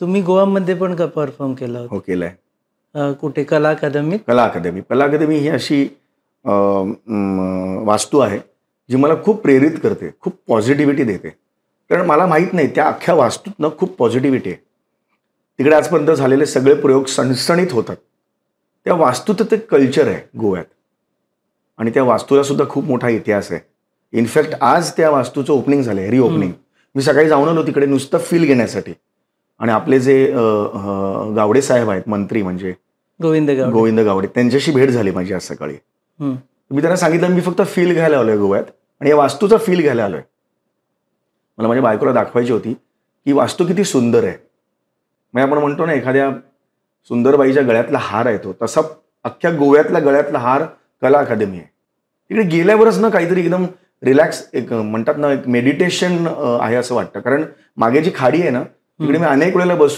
तुम्ही गोवामध्ये पण का परफॉर्म केला होता? हो, केलंय. कुठे कला अकादमीत? कला अकादमी. कला अकादमी ही अशी वास्तू आहे, जी मला खूप प्रेरित करते, खूप पॉझिटिव्हिटी देते. कारण मला माहीत नाही त्या अख्ख्या वास्तूतनं खूप पॉझिटिव्हिटी आहे. तिकडे आजपर्यंत झालेले सगळे प्रयोग सणसणीत होतात. त्या वास्तूत ते कल्चर आहे गोव्यात आणि त्या वास्तूला सुद्धा खूप मोठा इतिहास आहे. इनफॅक्ट आज त्या वास्तूचं ओपनिंग झालं आहे, रिओपनिंग. मी सकाळी जाऊन आलो तिकडे नुसतं फील घेण्यासाठी. आणि आपले जे गावडे साहेब आहेत, मंत्री म्हणजे गोविंद गावडे, त्यांच्याशी भेट झाली माझी आज सकाळी. मी त्यांना सांगितलं मी फक्त फील घ्यायला आलोय गोव्यात आणि या वास्तूचा फील घ्यायला आलोय. मला माझ्या बायकोला दाखवायची होती की वास्तू किती सुंदर आहे. म्हणजे आपण म्हणतो ना एखाद्या सुंदरबाईच्या गळ्यातला हार आहे तो, तसा अख्ख्या गोव्यातल्या गळ्यातला हार कला अकादमी आहे. तिकडे गेल्यावरच ना काहीतरी एकदम रिलॅक्स, एक म्हणतात ना, एक मेडिटेशन आहे असं वाटतं. कारण मागे जी खाडी आहे ना, तिकडे मी अनेक वेळेला बसून